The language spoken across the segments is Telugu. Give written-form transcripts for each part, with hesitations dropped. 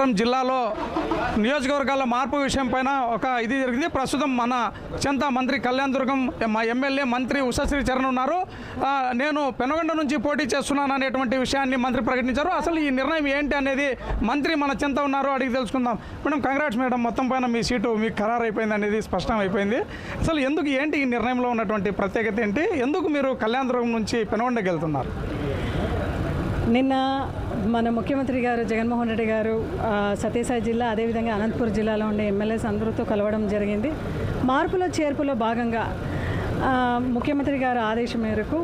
అనంతపురం జిల్లాలో నియోజకవర్గాల మార్పు విషయం పైన ఒక ఇది జరిగింది. ప్రస్తుతం మన చెంత మంత్రి కళ్యాణ్ దుర్గం, మా ఎమ్మెల్యే మంత్రి ఉషశ్రీ చరణ్ ఉన్నారు. నేను పెనుగొండ నుంచి పోటీ చేస్తున్నాను అనేటువంటి విషయాన్ని మంత్రి ప్రకటించారు. అసలు ఈ నిర్ణయం ఏంటి అనేది మంత్రి మన చెంత ఉన్నారు, అడిగి తెలుసుకుందాం. మేడం, కంగ్రాట్స్ మేడం, మొత్తం పైన మీ సీటు మీకు ఖరారు అయిపోయింది అనేది స్పష్టం అయిపోయింది. అసలు ఎందుకు ఏంటి ఈ నిర్ణయంలో ఉన్నటువంటి ప్రత్యేకత ఏంటి? ఎందుకు మీరు కళ్యాణ్ దుర్గం నుంచి పెనుగొండకి వెళ్తున్నారు? నిన్న మన ముఖ్యమంత్రి గారు జగన్మోహన్ రెడ్డి గారు సత్యసాయి జిల్లా, అదేవిధంగా అనంతపురం జిల్లాలో ఉండే ఎమ్మెల్యేస్ అందరితో కలవడం జరిగింది. మార్పులో చేర్పులో భాగంగా ముఖ్యమంత్రి గారి ఆదేశం మేరకు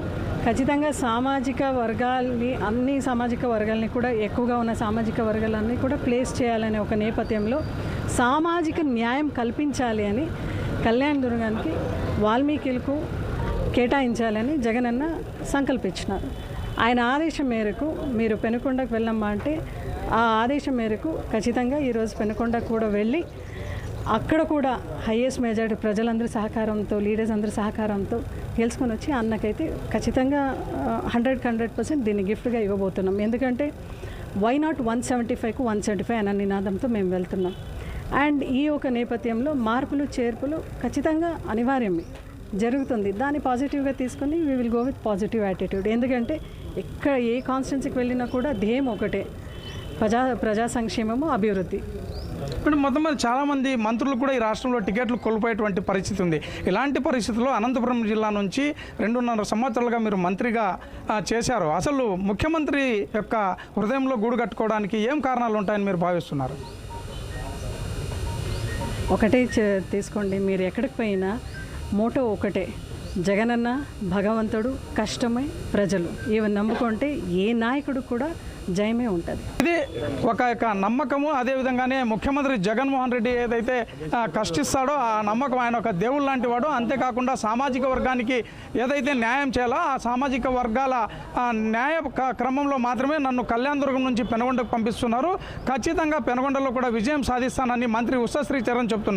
ఖచ్చితంగా సామాజిక వర్గాల్ని, అన్ని సామాజిక వర్గాల్ని కూడా, ఎక్కువగా ఉన్న సామాజిక వర్గాలన్నీ కూడా ప్లేస్ చేయాలనే ఒక నేపథ్యంలో సామాజిక న్యాయం కల్పించాలి అని కళ్యాణ్ దుర్గానికి వాల్మీకిలకు కేటాయించాలని జగనన్న సంకల్పించినారు. ఆయన ఆదేశం మేరకు మీరు పెనుకొండకు వెళ్ళమ్మా అంటే ఆ ఆదేశం మేరకు ఖచ్చితంగా ఈరోజు పెనుకొండకు కూడా వెళ్ళి అక్కడ కూడా హైయెస్ట్ మెజారిటీ ప్రజలందరి సహకారంతో, లీడర్స్ అందరి సహకారంతో గెలుచుకొని వచ్చి అన్నకైతే ఖచ్చితంగా 100% దీన్ని గిఫ్ట్గా ఇవ్వబోతున్నాం. ఎందుకంటే వై నాట్ 175కు 175 అన్న నినాదంతో మేము వెళ్తున్నాం. అండ్ ఈ ఒక నేపథ్యంలో మార్పులు చేర్పులు ఖచ్చితంగా అనివార్యమే జరుగుతుంది. దాన్ని పాజిటివ్గా తీసుకొని we will go with positive attitude. ఎందుకంటే ఎక్కడ ఏ కాన్స్టిట్యున్సీకి వెళ్ళినా కూడా ధ్యేయం ఒకటే, ప్రజా సంక్షేమము, అభివృద్ధి. ఇప్పుడు మొత్తం మీద చాలామంది మంత్రులు కూడా ఈ రాష్ట్రంలో టికెట్లు కోల్పోయేటువంటి పరిస్థితి ఉంది. ఇలాంటి పరిస్థితుల్లో అనంతపురం జిల్లా నుంచి 2.5 సంవత్సరాలుగా మీరు మంత్రిగా చేశారు. అసలు ముఖ్యమంత్రి యొక్క హృదయంలో గూడు కట్టుకోవడానికి ఏం కారణాలు ఉంటాయని మీరు భావిస్తున్నారు? ఒకటే తీసుకోండి, మీరు ఎక్కడికి పోయినా మోటో ఒకటే, జగనన్న, భగవంతుడు, కష్టమే, ప్రజలు. ఇవి నమ్ముకుంటే ఏ నాయకుడు కూడా జయమే ఉంటుంది. ఇది ఒక నమ్మకము. అదేవిధంగానే ముఖ్యమంత్రి జగన్మోహన్ రెడ్డి ఏదైతే కష్టిస్తాడో ఆ నమ్మకం, ఆయన ఒక దేవుడు లాంటి వాడు. అంతేకాకుండా సామాజిక వర్గానికి ఏదైతే న్యాయం చేయాలో ఆ సామాజిక వర్గాల న్యాయ క్రమంలో మాత్రమే నన్ను కళ్యాణ్ దుర్గం నుంచి పెనుగొండకు పంపిస్తున్నారు. ఖచ్చితంగా పెనుగొండలో కూడా విజయం సాధిస్తానని మంత్రి ఉషశ్రీ చరణ్ చెప్తున్నారు.